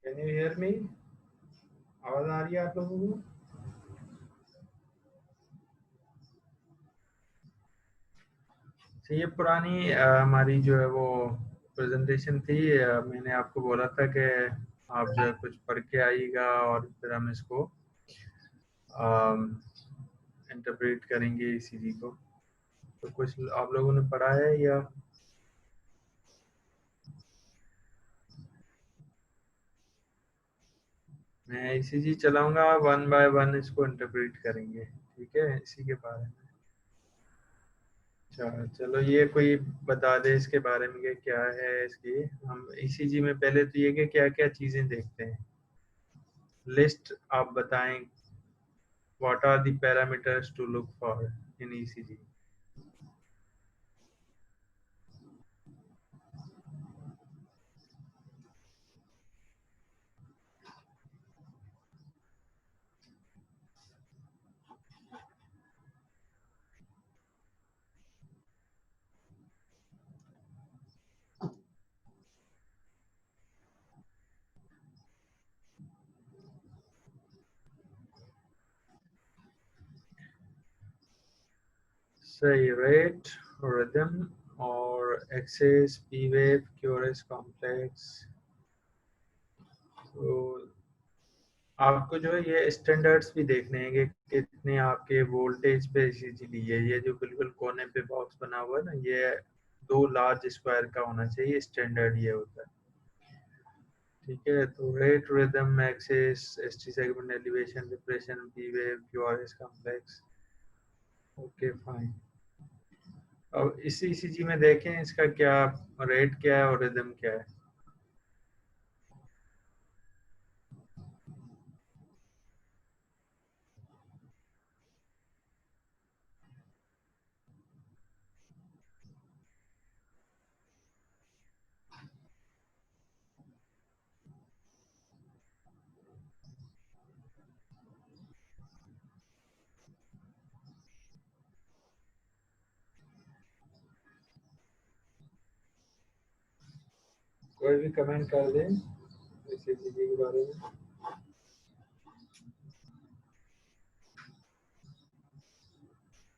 Can you hear me? आवाज आ रही है आप लोगों को? तो ये पुरानी हमारी जो है वो प्रेजेंटेशन थी। मैंने आपको बोला था कि आप जो है कुछ पढ़ के आइएगा और फिर हम इसको इंटरप्रेट करेंगे ईसीजी को। तो कुछ आप लोगों ने पढ़ा है या? मैं ईसीजी चलाऊंगा, वन बाय वन इसको इंटरप्रेट करेंगे, ठीक है, इसी के बारे में। अच्छा चलो, ये कोई बता दे इसके बारे में कि क्या है इसकी। हम ईसीजी में पहले तो ये कि क्या क्या चीजें देखते हैं, लिस्ट आप बताएं। What are the parameters to look for in ECG? सही, रेट, रिदम और axis, P wave, QRS complex. तो आपको जो है ये स्टैंडर्ड्स भी देखने हैं कि कितने आपके वोल्टेज पे ईसीजी ली है। ये जो बिल्कुल कोने पे बॉक्स बना हुआ है ना, ये 2 लार्ज स्क्वायर का होना चाहिए, स्टैंडर्ड ये होता है, ठीक है। तो rate, rhythm, axis, ST segment, elevation, depression, P wave, QRS complex. Okay fine. अब इसी ईसीजी में देखें इसका क्या रेट क्या है और रिदम क्या है। कोई भी कमेंट कर दें इस ईसीजी के बारे में।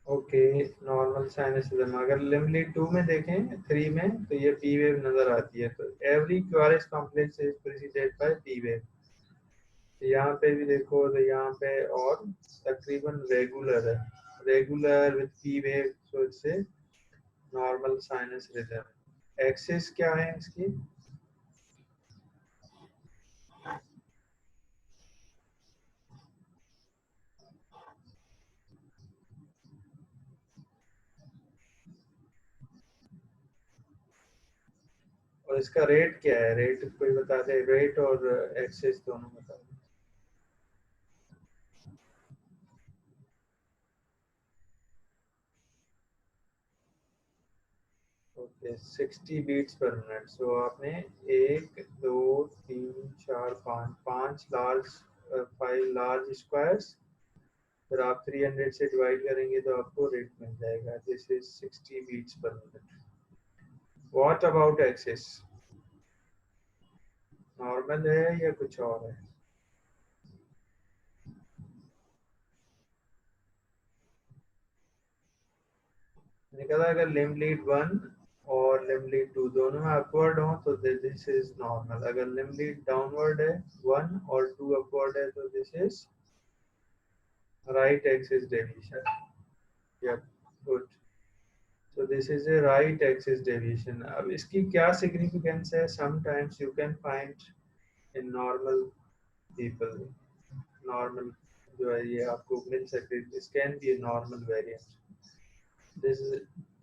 ओके, नॉर्मल साइनसिज्म अगर लिम्बली 2 में देखें, 3 में, तो ये पी वेव नजर आती है। तो every QRS complex is preceded by P wave. तो यहाँ पे भी देखो, तो यहाँ पे और तकरीबन रेगुलर है, रेगुलर विद पी वेव, सो इससे नॉर्मल साइनस रिदम। एक्सिस क्या है इसकी? और इसका रेट क्या है? रेट कोई बता दे, रेट और एक्सेस दोनों बता दे। Okay, 60 beats per minute. So आपने 1 2 3 4 5 5 लार्ज, 5 लार्ज स्क्वायर्स, फिर आप 300 से डिवाइड करेंगे तो आपको रेट मिल जाएगा। This is 60 beats per minute. What about axis? Normal है या कुछ और है? मैंने कहा था अगर लिम्ब लीड 1 और लिम्ब लीड 2 दोनों में अपवर्ड हो तो दिस इज नॉर्मल। अगर लिम्ब लीड डाउनवर्ड है 1 और 2 अपवर्ड है तो this is right axis deviation. Yup, good. So this is a right axis deviation. अब इसकी क्या significance है? Sometimes you can find in normal people, normal जो है ये आपको मिल सकती है। This can be a normal variant.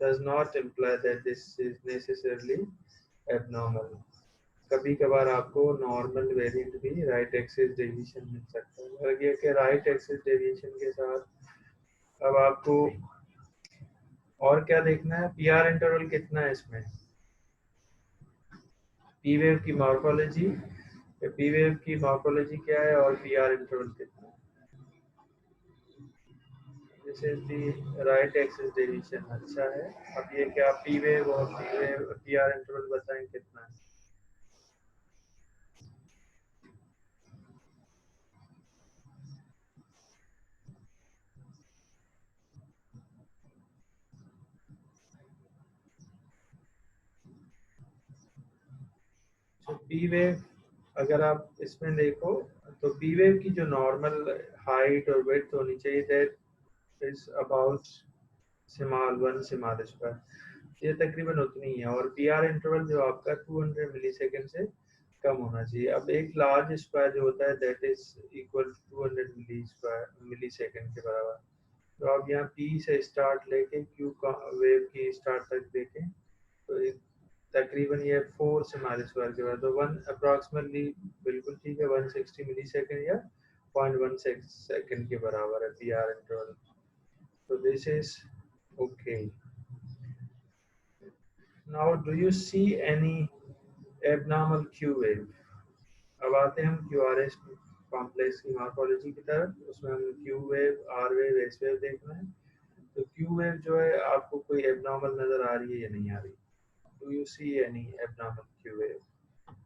Does not imply that this is necessarily abnormal. कभी कभार आपको नॉर्मल वेरिएंट भी राइट एक्सिस डेविएशन मिल सकता है। और ये कि राइट एक्सिस डेविएशन के साथ अब आपको और क्या देखना है? पीआर इंटरवल कितना है इसमें, पी वेव की मॉर्फोलॉजी, पी वेव की मॉर्फोलॉजी क्या है और पीआर इंटरवल कितना है। This is the right axis deviation. अच्छा है। अब ये क्या पी वेव और पी वेव पीआर इंटरवल बताएं कितना है। तो पी वेव अगर आप इसमें देखो तो पी वेव की जो नॉर्मल हाइट और विड्थ होनी चाहिए that is about small 1 small square, ये तकरीबन उतनी है। और पी आर इंटरवल जो आपका 200 मिली सेकेंड से कम होना चाहिए। अब एक लार्ज स्क्वायर जो होता है that is equal to 200 millisecond के बराबर। तो आप यहाँ पी से स्टार्ट लेके क्यू वेव की स्टार्ट तक देखें तो तकरीबन ये 4 स्मॉल स्क्वायर के बाद तो 1 अप्रॉक्सीमेटली बिल्कुल ठीक है 160 मिली सेकेंड या 0.1 सेकेंड के बराबर है पी आर इंटरवल। तो this is okay. Now do you see any abnormal Q wave? अब आते हैं हम क्यू आर एस कॉम्प्लेक्स की मॉर्फोलॉजी की तरफ। उसमें हम Q wave, R wave, S wave देखना है। तो क्यू वेव जो है आपको कोई एबनॉर्मल नजर आ रही है या नहीं आ रही? Do you see any abnormal Q wave?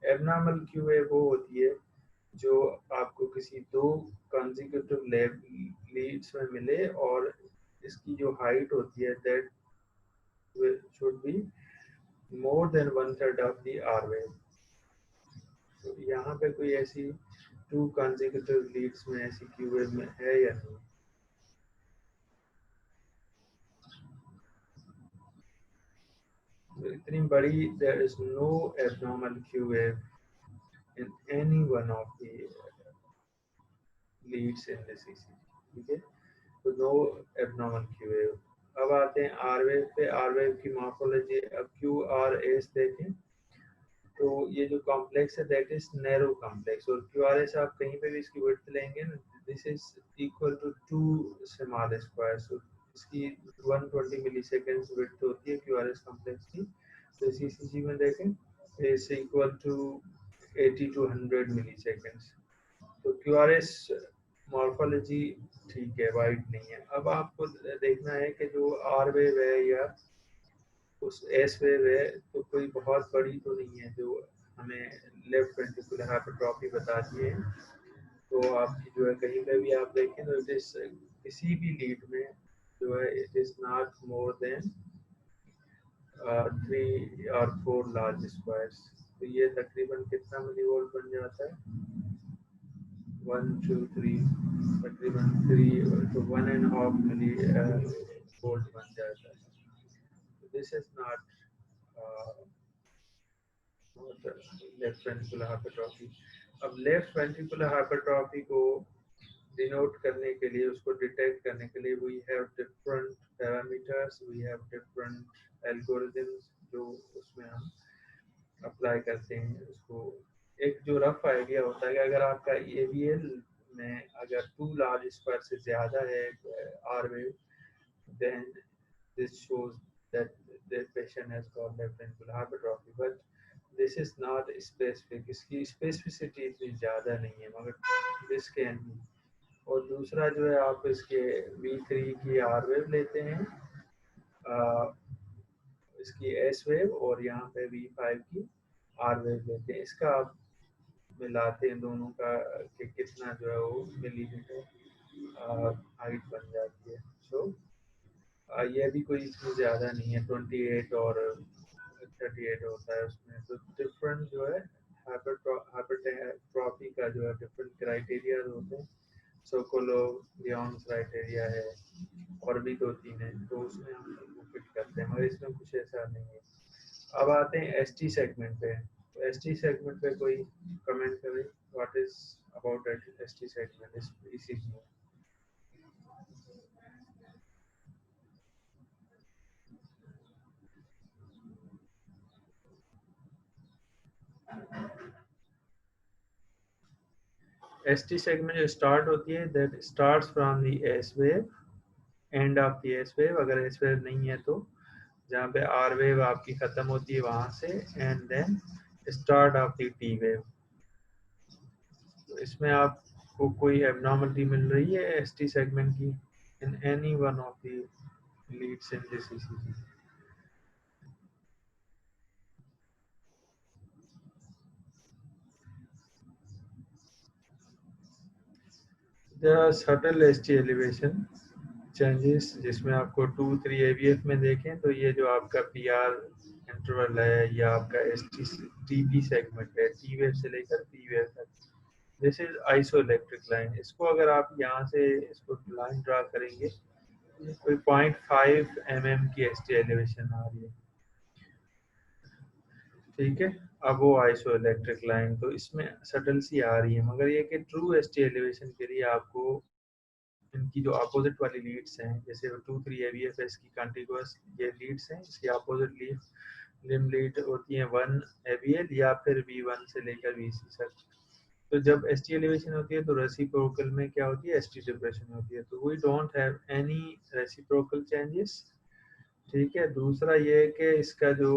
Abnormal Q wave वो होती है जो आपको किसी दो कंसेक्यूटिव लीड्स में मिले और इसकी जो हाइट होती है that should be more than 1/3 of the R wave. तो यहाँ पे कोई ऐसी टू कंसेक्यूटिव लीड्स में ऐसी क्यू वेव में है या नहीं? तो इतनी बड़ी there is no abnormal Q wave in any one of the leads in the CCG, ठीक है। तो नो एबनॉर्मल क्यू वेव। अब आते हैं आर वेव पे। आर वेव की मॉर्फोलॉजी। अब क्यू आर एस देखें तो ये जो कॉम्प्लेक्स है दैट इज नैरो कॉम्प्लेक्स। और क्यू आर एस आप कहीं पे भी इसकी विड्थ लेंगे ना this is equal to 2 small square. So इसकी 120 मिली सेकेंड विड्थ होती है क्यू आर एस कॉम्प्लेक्स की। तो सीसीजी में देखें is equal to 80 to 100 milliseconds. तो क्यू आर एस मॉर्फोलॉजी ठीक है, वाइड नहीं है। अब आपको देखना है कि जो आर वेव है या उस एस वेव है तो कोई बहुत बड़ी तो नहीं है जो हमें लेफ्ट वेंट्रिकुलर हाइपरट्रॉफी बताती है। तो आपकी जो है कहीं पे भी आप देखें तो इट इज किसी भी लीड में जो है it is not more than 3 or 4 large squares. तो ये तकरीबन कितना मिली वोल्ट बन जाता है? 1 2 3 तकरीबन 3 तो 1.5 मिली वोल्ट बन जाता है। This is not left ventricular hypertrophy. अब लेफ्ट वेंट्रिकुलर हाइपरट्रॉफी को डिनोट करने के लिए, उसको डिटेक्ट करने के लिए we have different parameters, we have different algorithms जो उसमें हम अप्लाई करते हैं। उसको एक जो रफ आइडिया होता है कि अगर आपका एवीएल में अगर 2 लार्ज स्क्वायर से ज़्यादा है R wave then this shows that the patient has got left ventricular hypertrophy, but this is not specific, इसकी स्पेसिफिसिटी इतनी ज़्यादा नहीं है मगर this can be। और दूसरा जो है आप इसके V3 की आर वेव लेते हैं, इसकी एस वेव, और यहाँ पे V5 की आर वेव लेते हैं। इसका आप मिलाते हैं दोनों का कि कितना जो है वो मिलीमीटर हाइट बन जाती है। सो ये भी कोई इतनी ज़्यादा नहीं है, 28 और 38 होता है उसमें। तो डिफरेंट जो है हाइपरट्रॉफी का जो है डिफरेंट क्राइटेरिया होते हैं। सोकोलोव लियोन्स क्राइटेरिया है और भी 2-3 है, तो उसमें हम वो फिट करते हैं मगर इसमें कुछ ऐसा नहीं है। अब आते हैं एसटी सेगमेंट पे। तो एसटी सेगमेंट पे कोई कमेंट करें, what is about ST segment इस ईसीजी में? एसटी सेगमेंट जो स्टार्ट होती है that starts from the S wave, end of the S wave. अगर एस वेव नहीं है तो जहाँ पे आर वेव आपकी खत्म होती है वहां से, and then start of the T wave. तो इसमें आपको कोई एबनॉर्मलिटी मिल रही है एसटी सेगमेंट की in any one of the leads in this ECG? There are subtle ST elevation changes जिसमें आपको 2-3 AVF में देखें तो ये जो आपका PR इंटरवल है या आपका TP सेगमेंट है, T वेव से लेकर P वेव तक, दिस इज आइसोइलेक्ट्रिक लाइन। इसको अगर आप यहाँ से इसको लाइन ड्रा करेंगे, कोई 0.5 mm की ST एलिवेशन आ रही है, ठीक है। अब वो आइसो इलेक्ट्रिक लाइन तो इसमें सटल सी आ रही है, मगर ये कि ट्रू ST एलिवेशन के लिए आपको इनकी जो अपोजिट वाली लीड्स हैं, जैसे 2-3 AVFS की कंटिन्यूअस ये लीड्स हैं, इसकी अपोजिट लिम लीड होती है 1 AVL या फिर V1 से लेकर VC तक। तो जब ST एलिवेशन होती है तो रेसिप्रोकल में क्या होती है, ST डिप्रेशन होती है। तो we don't have any reciprocal changes, ठीक है। दूसरा ये है कि इसका जो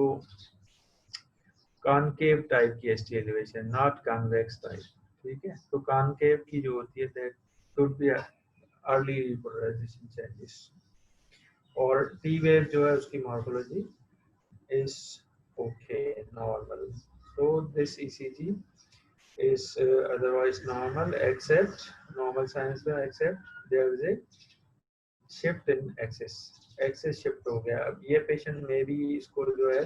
कॉनकेव टाइप की ST elevation, not convex type, ठीक है। तो कॉनकेव की जो होती है that could be early repolarization changes. और टी वेव जो है उसकी morphology is okay, normal. So this ECG is otherwise normal except normal science में except there is a shift in axis shift हो गया। अब ये पेशेंट में भी इसको जो है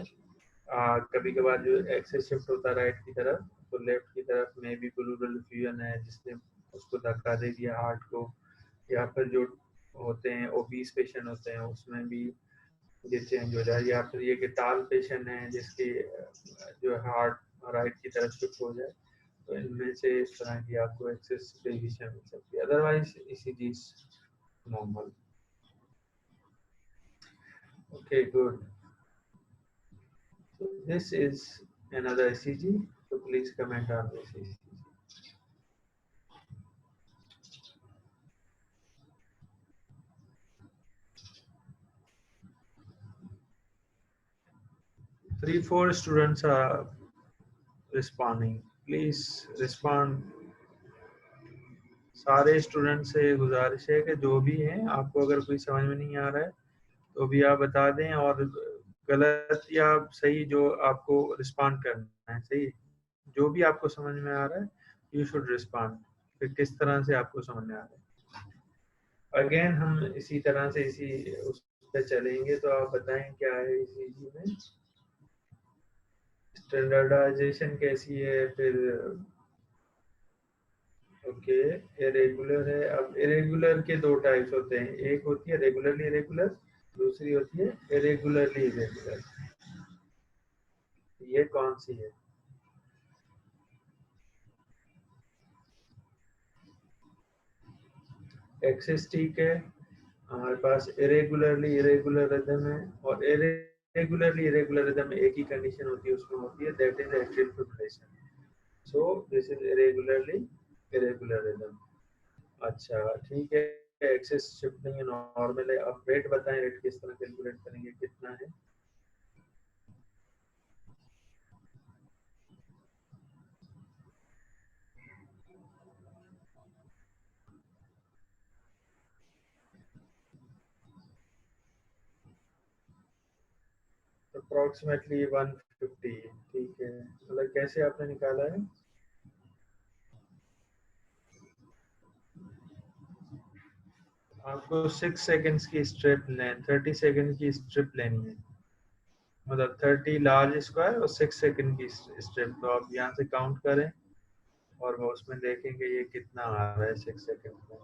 कभी कभार जो एक्सेस शिफ्ट होता है राइट की तरफ, तो लेफ्ट की तरफ में भी प्लूरल फ्यूजन है जिसने उसको धक्का दे दिया हार्ट को, या फिर जो होते हैं ओबीस पेशेंट होते हैं उसमें भी ये चेंज हो जाए, या फिर ये कि टाल पेशेंट है जिसकी जो हार्ट राइट की तरफ शिफ्ट हो जाए, तो इनमें से इस तरह की आपको एक्सेस डेविएशन मिल सकती है। Otherwise ECG normal. Okay good. So this is another ECG. So please comment on this ECG. Three, four students are responding. Please respond. सारे स्टूडेंट से गुजारिश है कि जो भी हैं, आपको अगर कोई समझ में नहीं आ रहा है तो भी आप बता दें, और गलत या सही जो आपको रिस्पॉन्ड करना है, सही जो भी आपको समझ में आ रहा है यू शुड रिस्पॉन्ड, फिर किस तरह से आपको समझ में आ रहा है। अगेन हम इसी तरह से इसी उस पे चलेंगे, तो आप बताएं क्या है ECG में स्टैंडर्डाइजेशन कैसी है। फिर ओके, इरेगुलर है। अब इरेगुलर के दो टाइप्स होते हैं, एक होती है रेगुलरली इरेगुलर, दूसरी होती है इरेगुलरली इरेगुलर। ये कौन सी है? एक्सिस ठीक है, हमारे पास इरेगुलरली इरेगुलर रिदम है, और इरेगुलरली इरेगुलर रिदम में एक ही कंडीशन होती है, उसमें होती है that is atrial fibrillation. So this is irregularly irregular rhythm. अच्छा ठीक है, एक्सेस शिफ्ट नहीं है, नॉर्मल है। अब रेट बताएं, रेट किस तरह कैलकुलेट करेंगे, कितना है? अप्रोक्सीमेटली 150, ठीक है। मतलब कैसे आपने निकाला है? आपको 6 सेकंड्स की स्ट्रिप लें, 30 सेकंड की स्ट्रिप लेनी है, मतलब 30 लार्ज स्क्वायर और 6 सेकंड की स्ट्रिप। तो आप यहाँ से काउंट करें और वो उसमें देखेंगे ये कितना आ रहा है 6 सेकंड में।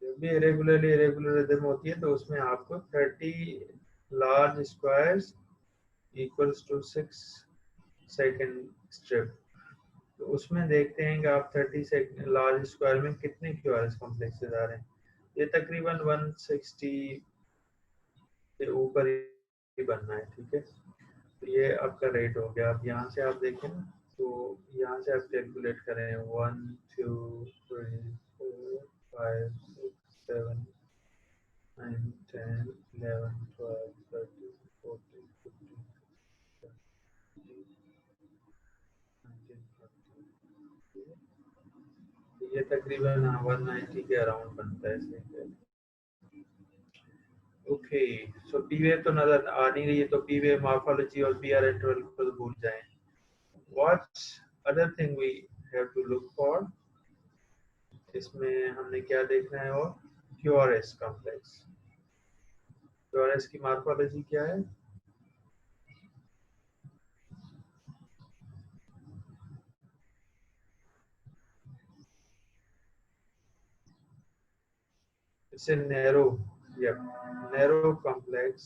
जब भी इरेगुलरली इरेगुलर रिदम होती है तो उसमें आपको 30 large squares equals to 6 second strip. तो उसमें देखते हैं कि आप 30 सेकंड लार्ज स्क्वायर में कितने क्यूआरएस कॉम्प्लेक्सेस आ रहे हैं। ये तकरीबन 160 से ऊपर ही बनना है, ठीक है। तो ये आपका रेट हो गया। अब यहाँ से आप देखें ना, तो यहाँ से आप कैलकुलेट करें 1 2 3 4 5 6 7 9 10 11 12 13 14 15 19 20। ये तकरीबन 190 के अराउंड बनता है, सही है। ओके, सो पी वेव तो नजर आ नहीं रही है, तो पी वेव मॉर्फोलॉजी और पी आर इंटरवल को तो भूल जाएं. What other thing we have to look for, इसमें हमने क्या देखना है? और क्यूआरएस कॉम्प्लेक्स. क्यूआरएस की मॉर्फोलॉजी क्या है? इसे नैरो या नैरो कॉम्प्लेक्स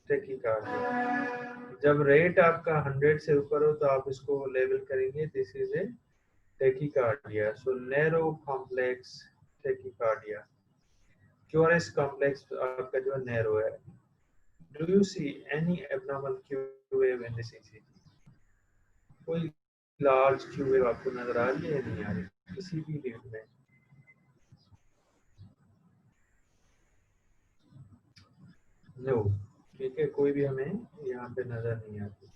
टैकीकार्डिया. जब रेट आपका 100 से ऊपर हो तो आप इसको लेबल करेंगे this is a tachycardia. So narrow complex tachycardia. QRS complex आपका जो नैरो है. Do you see any abnormal Q wave in this ECG? कोई लार्ज क्यू वेव आपको नजर आ रही है या नहीं आ रही किसी भी लीड में? नो. ठीक है, कोई भी हमें यहाँ पे नजर नहीं आती.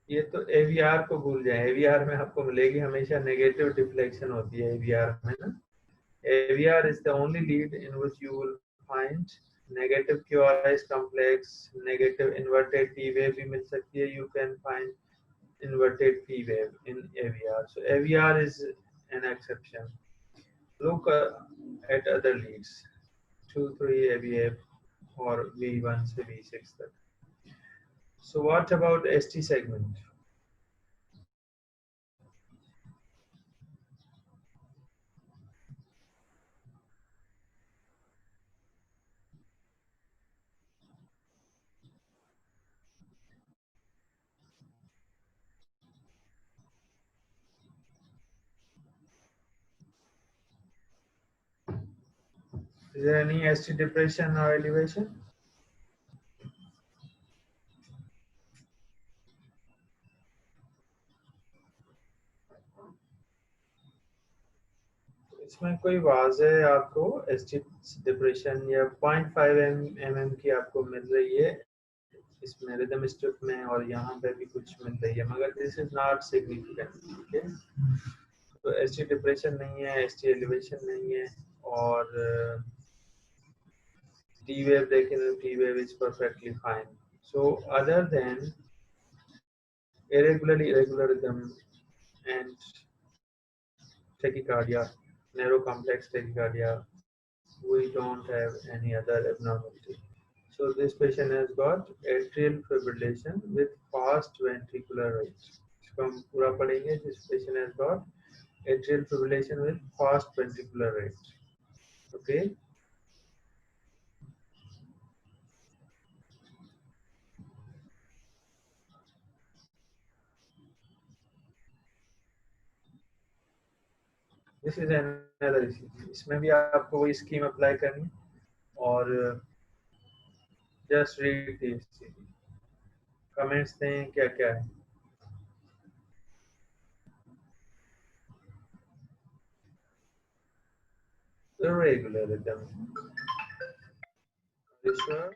ये तो एवीआर को भूल जाए. एवीआर में आपको मिलेगी हमेशा नेगेटिव डिफ्लेक्शन होती है एवीआर में ना. AVR is the only lead in which you will find negative QRS complex, negative inverted P wave भी मिल सकती है. You can find inverted P wave in AVR. So AVR is an exception. Look at other leads, 2, 3 AVF or V1 से V6 तक. So what about ST segment? Is there any ST depression or elevation? इसमें कोई वाजे आपको ST depression या 0.5 mm की आपको मिल रही है इसमें रिदम स्ट्रिप में, और यहाँ पे भी कुछ मिल रही है, मगर दिस इज नॉट सिग्निफिकेंट. ठीक है, तो एसटी डिप्रेशन नहीं है, एसटी एलिवेशन नहीं है. और टी वेव देखें तो T wave is perfectly fine. So other than irregular rhythm and tachycardia, narrow complex tachycardia, we don't have any other abnormality. So this patient has got atrial fibrillation with fast ventricular rate. इसको हम पूरा पढ़ेंगे. This patient has got atrial fibrillation with fast ventricular rate. Okay. This is another ECG. इसमें भी आपको वही scheme apply करनी और just read the ECG. Comments दें क्या क्या है. Irregular rhythm. Are you sure?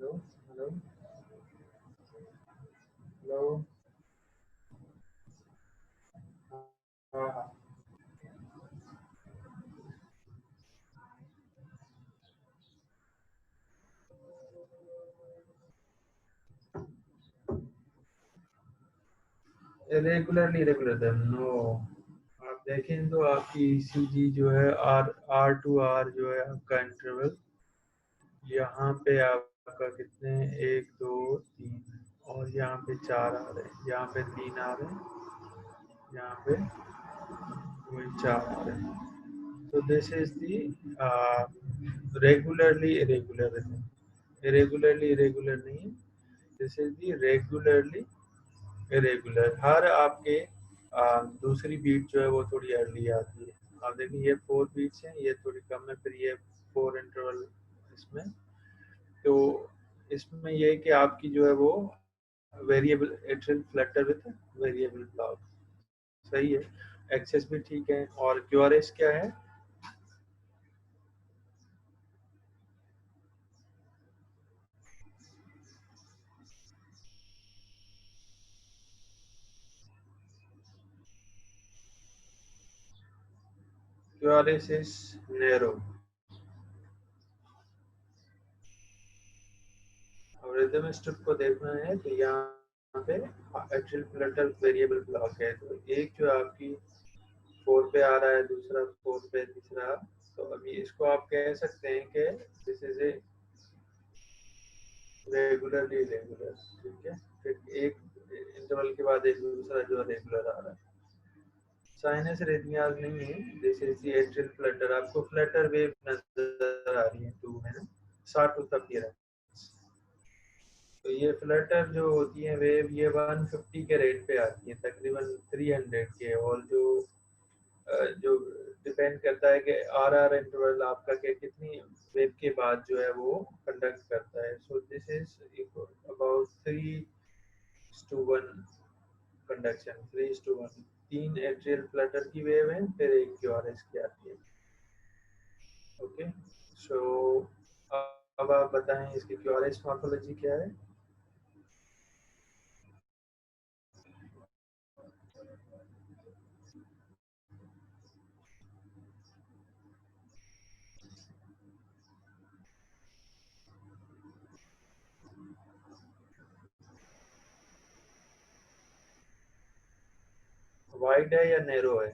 Hello, hello, hello. हाँ हाँ. Irregularly irregular rhythm. No. आप देखें तो आपकी ईसीजी जो है आर टू आर जो है आपका इंटरवल यहाँ पे आपका कितने 1 2 3 और यहाँ पे 4 आ रहे हैं, यहाँ पे 3 आ रहे हैं, यहाँ पे वही 4 आ रहे हैं. तो this is the regularly irregular है. इरेगुलरली इरेगुलर नहीं है. This is the regularly irregular. हर आपके दूसरी बीट जो है वो थोड़ी अर्ली आती है. आप देखिए ये 4 बीट्स हैं, ये थोड़ी कम है, फिर ये 4 इंटरवल इसमें. तो इसमें ये है कि आपकी जो है वो variable atrial Flutter with variable block सही है. एक्सेस भी ठीक है. और क्यूआरएस क्या है? QRS is narrow. और रिदम स्ट्रिप को देखना है तो यहाँ पे एक्चुअल फ्लटर वेरिएबल ब्लॉक है, तो एक जो आपकी 4 पे आ रहा है, दूसरा 4 पे, तीसरा, तो अभी इसको आप कह सकते हैं कि this is a regularly regular, ठीक है। फिर एक इंटरवल के बाद एक दूसरा जो रेगुलर आ रहा है। साइनस रेथमियाज नहीं है, this is the atrial Flutter. आपको फ्लटर वेव नजर आ रही है 2 में ना, शॉर्ट टू अपीयरेंस। तो ये फ्लटर जो होती है वेव, ये 150 के रेट पे आती है, तकरीबन 300 के। और जो डिपेंड करता है कि आर इंटरवल आपका के कितनी वेव के बाद जो है वो कंडक्ट करता है। सो this is about 3:1 conduction, 3:1। 3 atrial Flutter की वेव है, फिर एक क्यूआरएस की आती है। ओके, सो अब आप बताएं इसकी क्यूआरएस मॉर्फोलॉजी क्या है। वाइड है या नैरो है?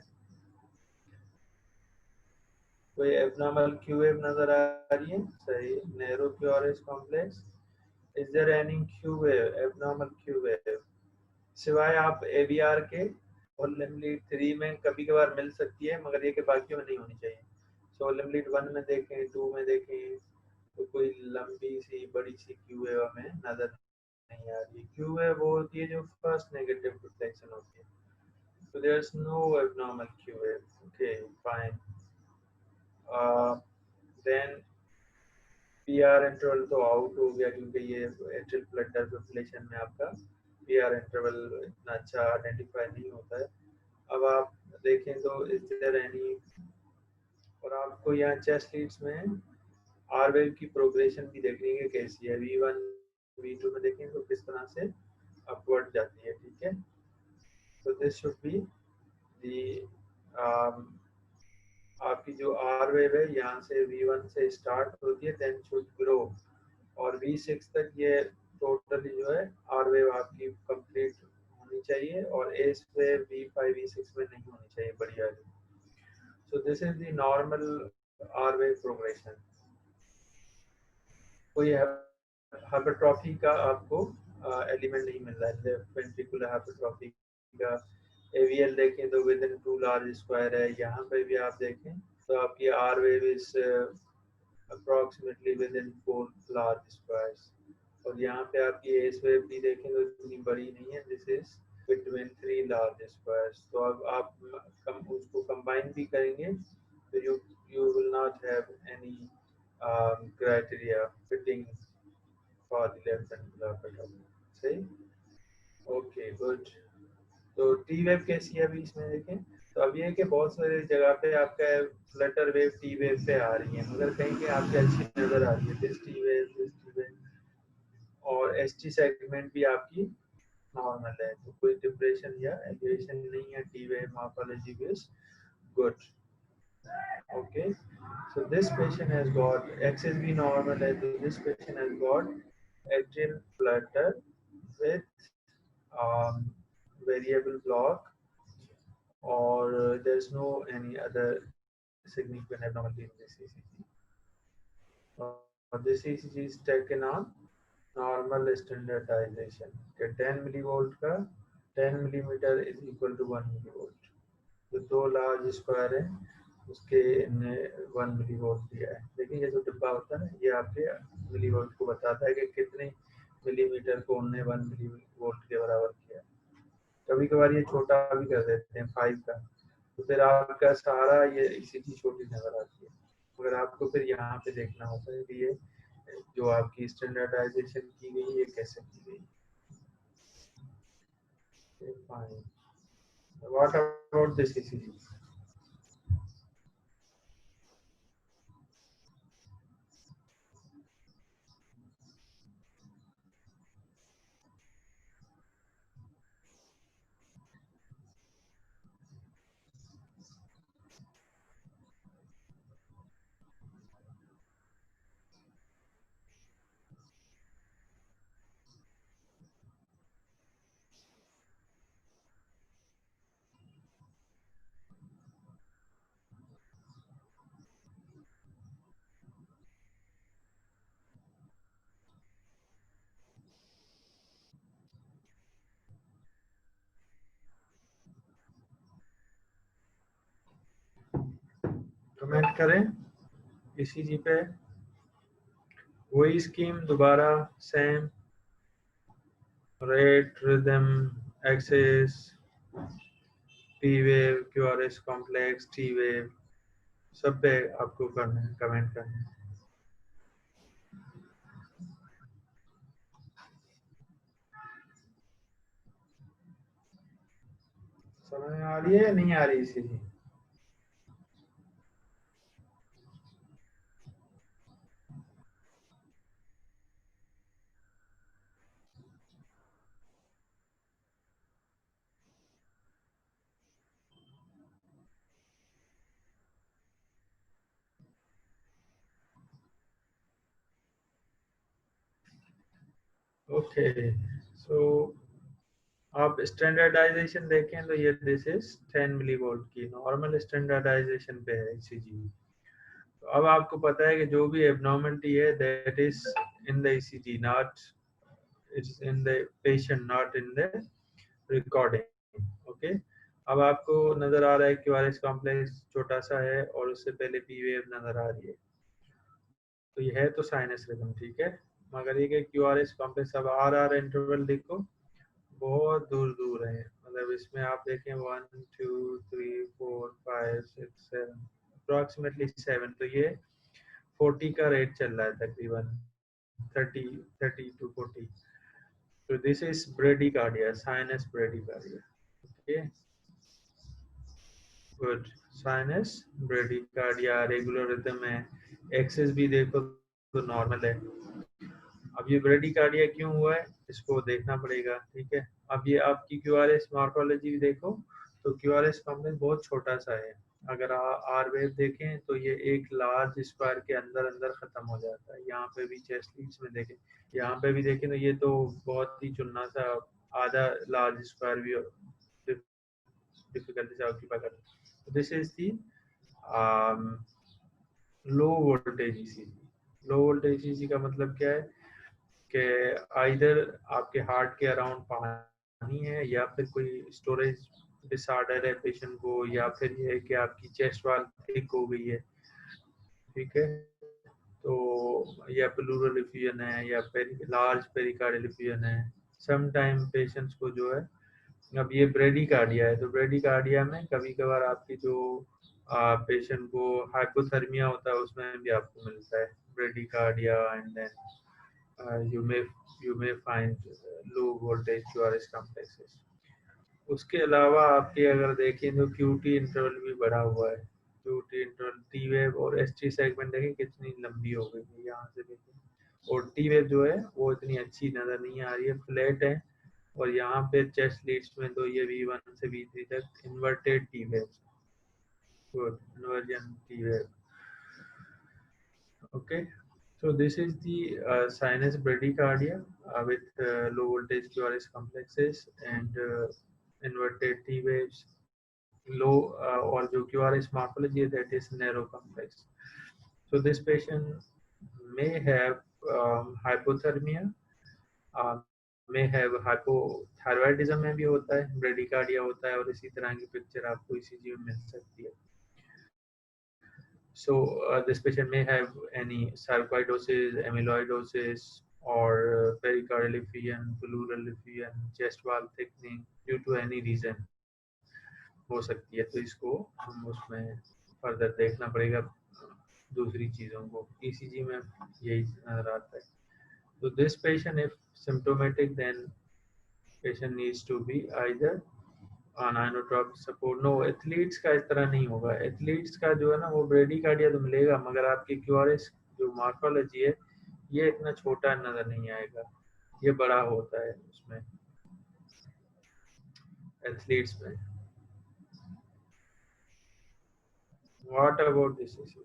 कोई एबनॉर्मल क्यू वेव नजर आ रही है? सही, narrow QRS complex. Is there any Q wave, abnormal Q wave, सिवाय आप एवीआर के? और लिमलिट 3 में कभी कभार मिल सकती है, मगर ये कि बाकियों में नहीं होनी चाहिए। सो लिमलिट 1 में देखें, 2 में देखें, तो कोई लंबी सी बड़ी सी क्यू वेव हमें नजर नहीं आ रही। क्यू वेव वो होती है जो फर्स्ट नेगेटिव रिफ्लेक्शन होती है। So there's no abnormal Q wave. Okay, fine. Then P R interval तो आउट हो गया, क्योंकि ये एट्रियल फ्लटर फिब्रिलेशन में आपका पी आर इंटरवल इतना अच्छा आइडेंटिफाई नहीं होता है। अब आप देखें तो इज देयर एनी, और आपको यहाँ चेस्ट लीड्स में आर वेव की प्रोग्रेशन भी देखनी है कैसी है। V1 V2 में देखें तो किस तरह से अपवर्ड जाती है, ठीक है। तो दिस शुड बी दी आपकी जो आर वेव है, यहाँ से V1 से स्टार्ट होती है, देन शुड ग्रो, और V6 तक ये टोटली जो है आर वेव आपकी कंप्लीट होनी चाहिए, और एस वेव V5 V6 में नहीं होनी चाहिए बड़ी वाली। So this is the normal R wave progression. कोई हाइपरट्रॉफी का आपको एलिमेंट नहीं मिल रहा है, लेफ्ट वेंट्रिकुलर हाइपरट्रॉफी का। एवीएल देखें तो विद इन 2 लार्ज स्क्वायर है, यहाँ पे भी आप देखें तो आपकी R wave is approximately within 4 large squares। और यहाँ पे आपकी एस वेव भी देखें तो इतनी बड़ी नहीं है, this is between 3 large squares. तो अब आप उसको कंबाइन भी करेंगे तो you will not have any criteria fitting for the left ventricular. सही, ओके गुड। तो टी वेव कैसी है अभी इसमें देखें, तो अब ये है कि बहुत सारी जगह पे आपका फ्लटर वेव टी वेव पे आ रही है, मगर कहीं कहीं आपकी अच्छी नजर आ रही है, this T wave, this T wave. और एस टी सेगमेंट भी आपकी नॉर्मल है, तो कोई डिप्रेशन या एलिवेशन नहीं है, T wave morphology is good. Okay, so this patient has got axis भी normal है, तो this patient has got atrial flutter with um, variable block, or there's no any other significant abnormality in this ECG. This ECG is taken on normal standardization कि 10 millivolt का 10 millimeter is equal to 1 millivolt। जो 2 large square है उसके ने 1 millivolt दिया है। देखिए ये जो डिब्बा होता है ये आपके मिलीवोल्ट को बताता है कि कितने मिलीमीटर को उन्होंने 1 मिलीवोल्ट के बराबर किया। कभी कभार ये छोटा भी कर देते हैं 5 का, तो फिर आपका सारा ये ईसीजी छोटी नजर आती है। मगर आपको फिर यहाँ पे देखना होता है कि ये जो आपकी स्टैंडर्डाइजेशन की गई ये कैसे की गई। Fine, what about this ECG? Comment करें ईसीजी पे। वही स्कीम दोबारा same, rate, rhythm, axis, P wave, QRS complex, T wave, सब पे आपको करना है, कमेंट करना है। समझ में आ रही है या नहीं आ रही इसीलिए? ओके, सो आप स्टैंडर्डाइजेशन देखें तो ये दिस इज 10 मिलीवोल्ट की नॉर्मल स्टैंडर्डाइजेशन पे है ईसीजी। तो अब आपको पता है कि जो भी एबनॉर्मलिटी है that is in the ECG, not it's in the patient, not in the recording. Okay, अब आपको नजर आ रहा है क्यूआरएस कॉम्प्लेक्स छोटा सा है और उससे पहले पी वेव नजर आ रही है, तो ये है तो साइनस रिदम, ठीक है। मगर ये क्यूआरएस कॉम्प्लेक्स अब आर इंटरवल देखो बहुत दूर दूर है, मतलब इसमें आप देखें 1 2 3 4 5 6 7 अप्रोक्सीमेटली 7, तो ये 40 का रेट चल रहा है तकरीबन, 30 टू 40। तो this is bradycardia, sinus bradycardia. Okay, good. Sinus bradycardia regular rhythm है, एक्सेस भी देखो तो नॉर्मल है। अब ये ब्रेडिकार्डिया क्यों हुआ है इसको देखना पड़ेगा, ठीक है। अब ये आपकी क्यूआरएस मॉर्फोलॉजी देखो तो क्यूआरएस कॉम्प्लेक्स बहुत छोटा सा है। अगर आर वेव देखें तो ये एक लार्ज स्क्वायर के अंदर अंदर खत्म हो जाता है। यहाँ पे भी चेस्ट लीड्स में देखें, यहाँ पे भी देखें तो ये तो बहुत ही चुनना सा आधा लार्ज स्क्वायर भी डिफिकल्टी से ऑक्यूपाई करता है। This is the low voltage ECG. Low voltage ECG का मतलब क्या है कि आइदर आपके हार्ट के अराउंड पानी है या फिर कोई स्टोरेज डिसऑर्डर है पेशेंट को, या फिर ये है कि आपकी चेस्ट वाल थिक हो गई है, ठीक है। तो या प्लूरल इफ्यूजन है या लार्ज पेरिकार्डियल इफ्यूजन है। सम टाइम पेशेंट्स को जो है, अब ये ब्रेडिकार्डिया है तो ब्रेडिकार्डिया में कभी कभार आपकी जो पेशेंट को हाइपोथर्मिया होता है उसमें भी आपको मिलता है bradycardia, and then you may find low voltage QRS complexes। उसके अलावा आपके अगर देखें तो क्यूटी इंटरवल भी बढ़ा हुआ है। क्यूटी इंटरवल टी वेव और एस टी सेगमेंट देखें कितनी लंबी हो गई है, यहाँ से देखें। और टी वेव जो है वो इतनी अच्छी नजर नहीं आ रही है, फ्लैट है। और यहाँ पे चेस्ट लीड्स में तो ये V1 से V3 तक inverted T wave, good inversion T wave. Okay, so this is the sinus bradycardia with low voltage QRS complexes and inverted T waves, low or जो QRS morphology है that is narrow complex. So this patient may have hypothermia, uh, may have hypothyroidism में भी होता है, bradycardia होता है, और इसी तरह की पिक्चर आपको ईसीजी में मिल सकती है। So this patient may have any sarcoidosis, amyloidosis, or pericardial effusion, pleural effusion, chest wall thickening due to any reason हो सकती है। तो इसको हम उसमें फर्दर देखना पड़ेगा दूसरी चीज़ों को। ईसीजी में यही नजर आता है। तो this patient if symptomatic then patient needs to be either an inotropic support. No, athletes का इस तरह नहीं होगा। एथलीट्स का जो है ना वो ब्रेडिकार्डिया तो मिलेगा, मगर आपकी क्यूआरएस जो मॉर्फोलॉजी है ये इतना छोटा नजर नहीं आएगा, ये बड़ा होता है उसमें एथलीट्स में। What about this issue?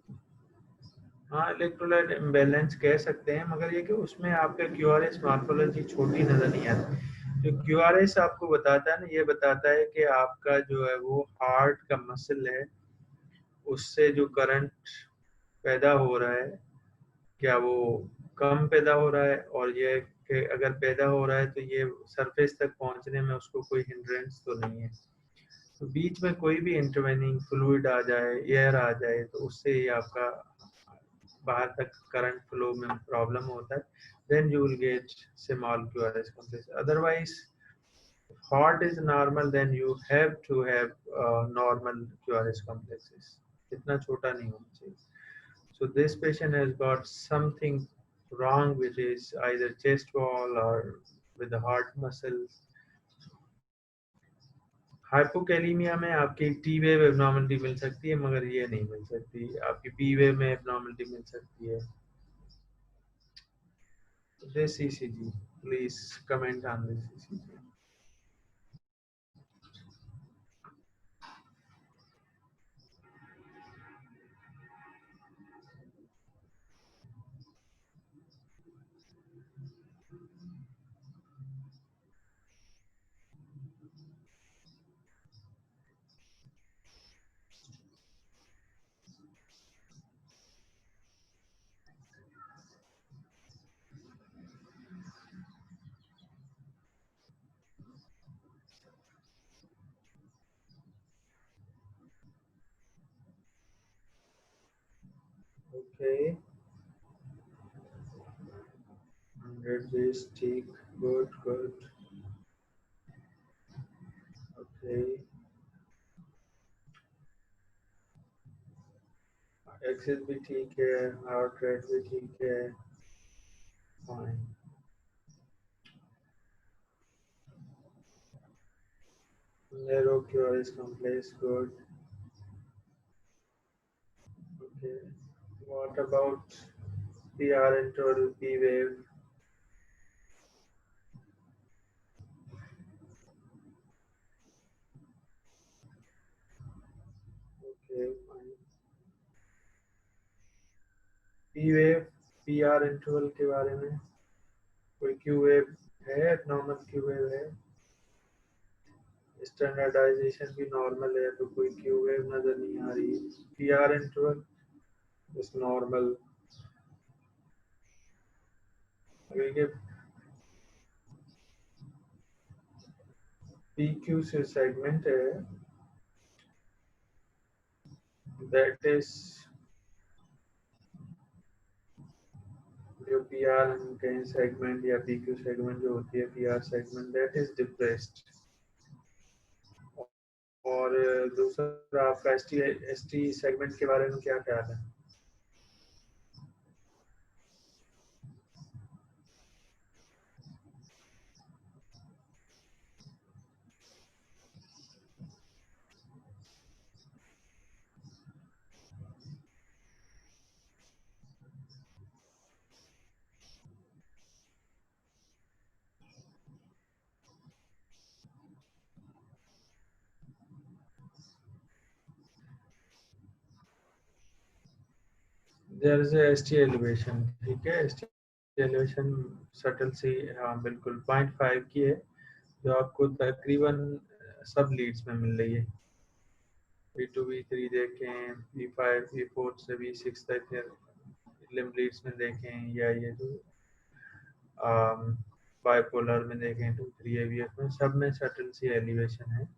हाँ, इलेक्ट्रोलाइट इम्बैलेंस कह सकते हैं, मगर ये कि उसमें आपका क्यूआरएस मॉर्फोलॉजी छोटी नजर नहीं आती। जो क्यूआरएस आपको बताता है ना, ये बताता है कि आपका जो है वो हार्ट का मसल है, उससे जो करंट पैदा हो रहा है क्या वो कम पैदा हो रहा है, और ये कि अगर पैदा हो रहा है तो ये सरफेस तक पहुंचने में उसको कोई हिंड्रेंस तो नहीं है। तो बीच में कोई भी इंटरवेनिंग फ्लूइड आ जाए, एयर आ जाए, तो उससे ही आपका बाहर तक करंट फ्लो में प्रॉब्लम होता है. Then you will get small QRS complex. Otherwise, heart is normal, then you have to have normal QRS complexes. इतना छोटा नहीं होना चाहिए. So this patient has got something wrong, which is either chest wall or with the heart muscles. Hypokalaemia में आपकी T wave abnormality मिल सकती है, मगर ये नहीं मिल सकती. आपकी पी वेव में एबनॉर्मलिटी मिल सकती है. This ECG, please comment on this ECG. Okay, 100 days tick, good, good. Okay, axis भी ठीक है, हार्ट रेट भी ठीक है, fine. Narrow QRS complex, good. Okay, what about PR interval, P wave? Okay, fine. P wave, PR interval के बारे में कोई Q wave है, नॉर्मल Q wave है, स्टैंडर्डाइजेशन भी नॉर्मल है, तो कोई Q wave नजर नहीं आ रही. PR interval is normal. अगर PQ से सेगमेंट है, दैट इज जो PR कहीं सेगमेंट या PQ सेगमेंट जो होती है, PR segment, that is depressed. और दूसरा आपका ST सेगमेंट के बारे में क्या ख्याल है? देयर इज ST एलिवेशन, ठीक है. ST एलिवेशन सटल सी, हाँ बिल्कुल 0.5 की है, जो आपको तकरीबन सब लीड्स में मिल रही है. V2 V3 देखें, V5 V4 से V6 तक लिम्ब लीड्स में देखें, या ये जो बाइपोलर में देखें 2-3 AVF में, सब में सटल सी एलिवेशन है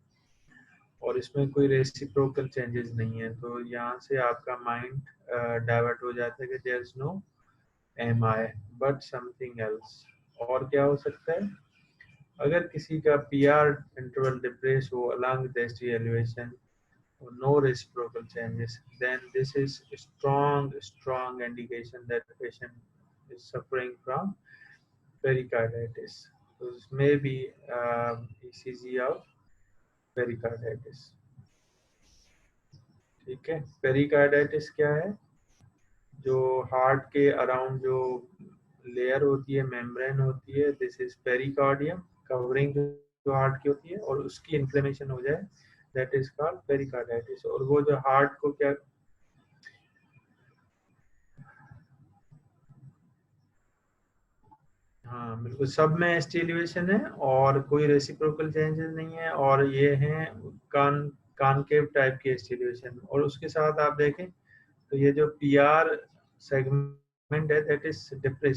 और इसमें कोई रेसिप्रोकल चेंजेस नहीं है. तो यहाँ से आपका माइंड डाइवर्ट हो जाता है कि there is no MI but something else. और क्या हो सकता है? अगर किसी का PR इंटरवल डिप्रेस हो along with ST elevation or no reciprocal changes, then this is a strong indication that the patient is suffering from pericarditis. So this may be ECG of pericarditis. ठीक है. Pericarditis क्या है? जो heart के around जो layer होती है, membrane होती है, दिस इज पेरिकार्डियम, कवरिंग जो हार्ट की होती है, और उसकी इन्फ्लेमेशन हो जाए, दैट इज कॉल्ड पेरिकार्डाइटिस. और वो जो हार्ट को क्या, हाँ बिल्कुल, सब में ST एलिवेशन है और कोई रेसिप्रोकल चेंजेस नहीं है, और ये हैं कॉनकेव टाइप की ST एलिवेशन. और उसके साथ आप देखें तो ये जो PR सेगमेंट है, दैट इज डिप्रेस.